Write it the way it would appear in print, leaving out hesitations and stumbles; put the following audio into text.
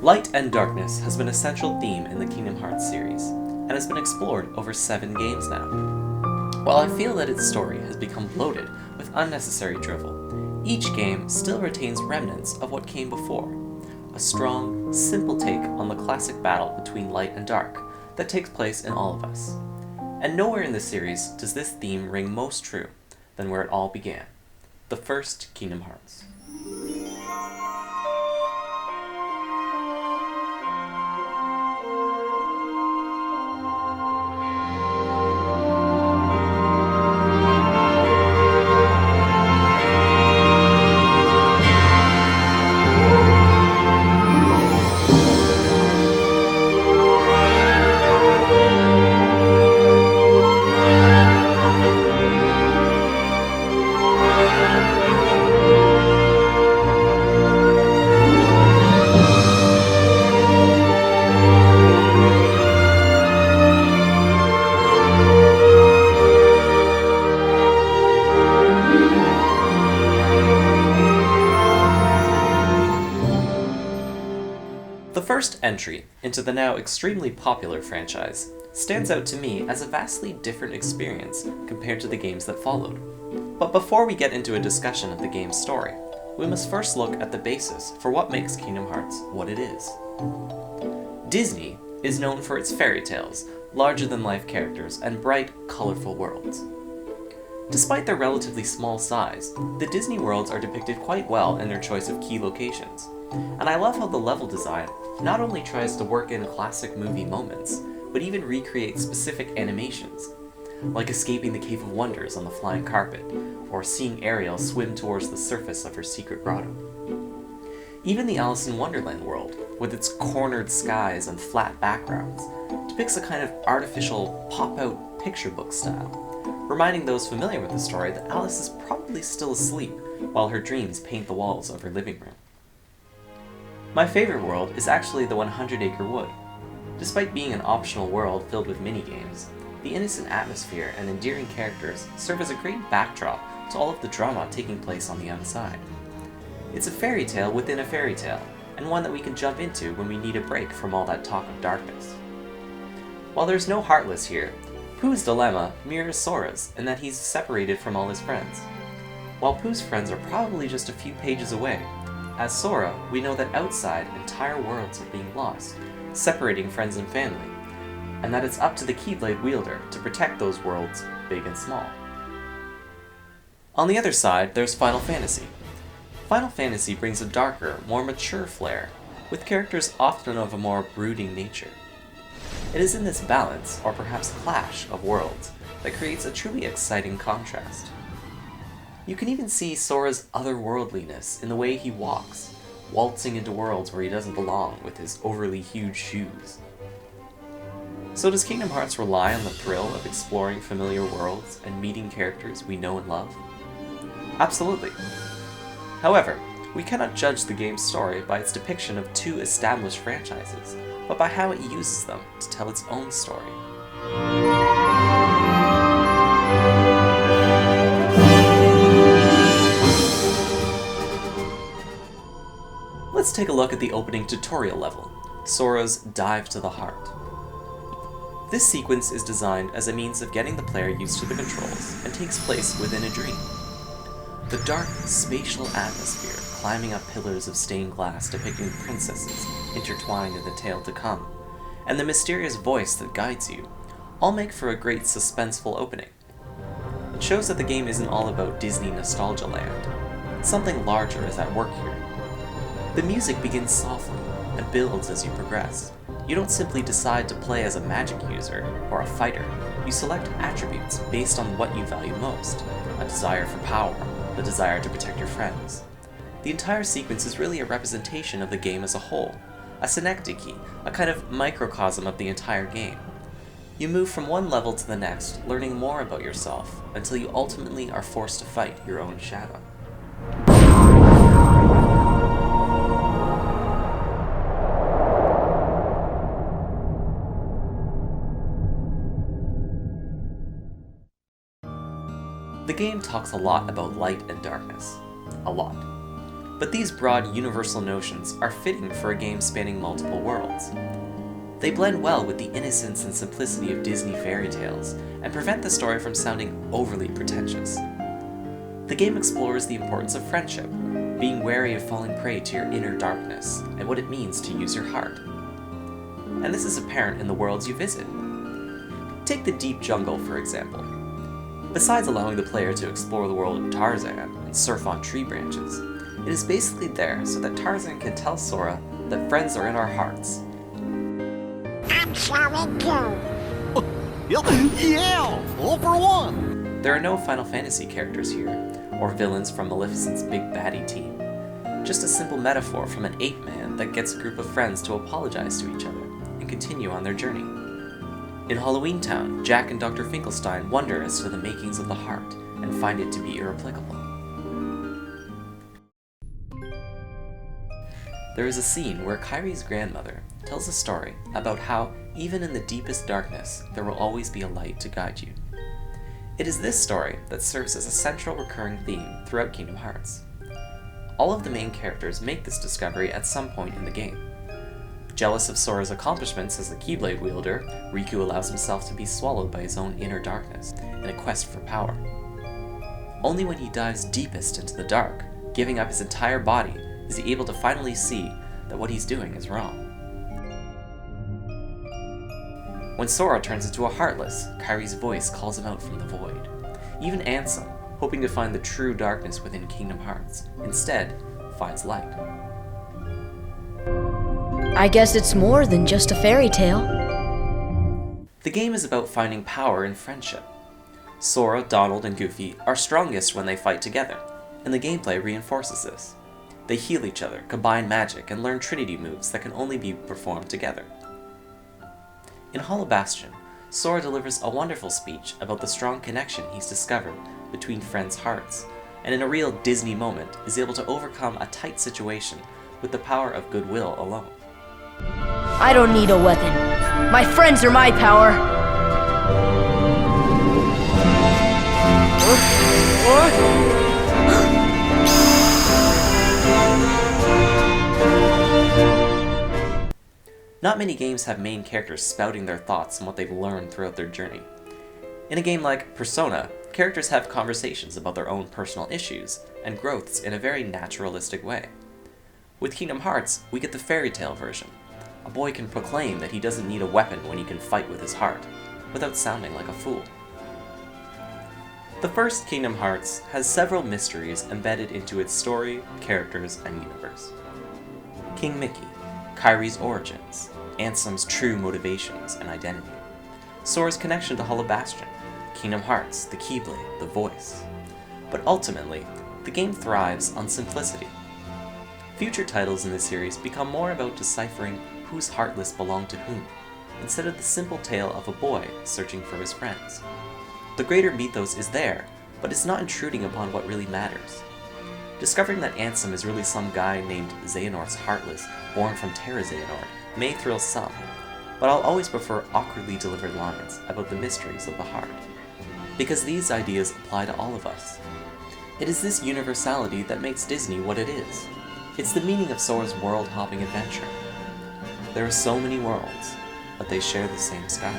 Light and darkness has been a central theme in the Kingdom Hearts series, and has been explored over 7 games now. While I feel that its story has become bloated with unnecessary drivel, each game still retains remnants of what came before, a strong, simple take on the classic battle between light and dark that takes place in all of us. And nowhere in the series does this theme ring most true than where it all began, the first Kingdom Hearts. The first entry into the now extremely popular franchise stands out to me as a vastly different experience compared to the games that followed. But before we get into a discussion of the game's story, we must first look at the basis for what makes Kingdom Hearts what it is. Disney is known for its fairy tales, larger-than-life characters, and bright, colorful worlds. Despite their relatively small size, the Disney worlds are depicted quite well in their choice of key locations, and I love how the level design not only tries to work in classic movie moments, but even recreates specific animations, like escaping the Cave of Wonders on the flying carpet, or seeing Ariel swim towards the surface of her secret grotto. Even the Alice in Wonderland world, with its cornered skies and flat backgrounds, depicts a kind of artificial pop-out picture book style, reminding those familiar with the story that Alice is probably still asleep while her dreams paint the walls of her living room. My favorite world is actually the 100-Acre Wood. Despite being an optional world filled with minigames, the innocent atmosphere and endearing characters serve as a great backdrop to all of the drama taking place on the outside. It's a fairy tale within a fairy tale, and one that we can jump into when we need a break from all that talk of darkness. While there's no Heartless here, Pooh's dilemma mirrors Sora's in that he's separated from all his friends. While Pooh's friends are probably just a few pages away, as Sora, we know that outside, entire worlds are being lost, separating friends and family, and that it's up to the Keyblade wielder to protect those worlds, big and small. On the other side, there's Final Fantasy. Final Fantasy brings a darker, more mature flair, with characters often of a more brooding nature. It is in this balance, or perhaps clash, of worlds that creates a truly exciting contrast. You can even see Sora's otherworldliness in the way he walks, waltzing into worlds where he doesn't belong with his overly huge shoes. So does Kingdom Hearts rely on the thrill of exploring familiar worlds and meeting characters we know and love? Absolutely. However, we cannot judge the game's story by its depiction of 2 established franchises, but by how it uses them to tell its own story. Let's take a look at the opening tutorial level, Sora's Dive to the Heart. This sequence is designed as a means of getting the player used to the controls and takes place within a dream. The dark, spatial atmosphere, climbing up pillars of stained glass depicting princesses intertwined in the tale to come, and the mysterious voice that guides you, all make for a great suspenseful opening. It shows that the game isn't all about Disney nostalgia land. Something larger is at work here. The music begins softly and builds as you progress. You don't simply decide to play as a magic user or a fighter. You select attributes based on what you value most, a desire for power, the desire to protect your friends. The entire sequence is really a representation of the game as a whole, a synecdoche, a kind of microcosm of the entire game. You move from one level to the next, learning more about yourself, until you ultimately are forced to fight your own shadow. The game talks a lot about light and darkness. A lot. But these broad universal notions are fitting for a game spanning multiple worlds. They blend well with the innocence and simplicity of Disney fairy tales and prevent the story from sounding overly pretentious. The game explores the importance of friendship, being wary of falling prey to your inner darkness, and what it means to use your heart. And this is apparent in the worlds you visit. Take the deep jungle, for example. Besides allowing the player to explore the world of Tarzan and surf on tree branches, it is basically there so that Tarzan can tell Sora that friends are in our hearts. And shall we go? Yeah, all for one! There are no Final Fantasy characters here, or villains from Maleficent's big baddie team. Just a simple metaphor from an ape man that gets a group of friends to apologize to each other and continue on their journey. In Halloween Town, Jack and Dr. Finkelstein wonder as to the makings of the heart and find it to be irreplicable. There is a scene where Kairi's grandmother tells a story about how, even in the deepest darkness, there will always be a light to guide you. It is this story that serves as a central recurring theme throughout Kingdom Hearts. All of the main characters make this discovery at some point in the game. Jealous of Sora's accomplishments as the Keyblade wielder, Riku allows himself to be swallowed by his own inner darkness in a quest for power. Only when he dives deepest into the dark, giving up his entire body, is he able to finally see that what he's doing is wrong. When Sora turns into a Heartless, Kairi's voice calls him out from the void. Even Ansem, hoping to find the true darkness within Kingdom Hearts, instead finds light. I guess it's more than just a fairy tale. The game is about finding power in friendship. Sora, Donald, and Goofy are strongest when they fight together, and the gameplay reinforces this. They heal each other, combine magic, and learn Trinity moves that can only be performed together. In Hollow Bastion, Sora delivers a wonderful speech about the strong connection he's discovered between friends' hearts, and in a real Disney moment is able to overcome a tight situation with the power of goodwill alone. I don't need a weapon. My friends are my power. Not many games have main characters spouting their thoughts and what they've learned throughout their journey. In a game like Persona, characters have conversations about their own personal issues and growths in a very naturalistic way. With Kingdom Hearts, we get the fairy tale version. A boy can proclaim that he doesn't need a weapon when he can fight with his heart, without sounding like a fool. The first Kingdom Hearts has several mysteries embedded into its story, characters, and universe. King Mickey, Kairi's origins, Ansem's true motivations and identity, Sora's connection to Hollow Bastion, Kingdom Hearts, the Keyblade, the voice. But ultimately, the game thrives on simplicity. Future titles in the series become more about deciphering whose heartless belong to whom, instead of the simple tale of a boy searching for his friends. The greater mythos is there, but it's not intruding upon what really matters. Discovering that Ansem is really some guy named Xehanort's Heartless, born from Terra Xehanort, may thrill some, but I'll always prefer awkwardly delivered lines about the mysteries of the heart, because these ideas apply to all of us. It is this universality that makes Disney what it is. It's the meaning of Sora's world-hopping adventure. There are so many worlds, but they share the same sky.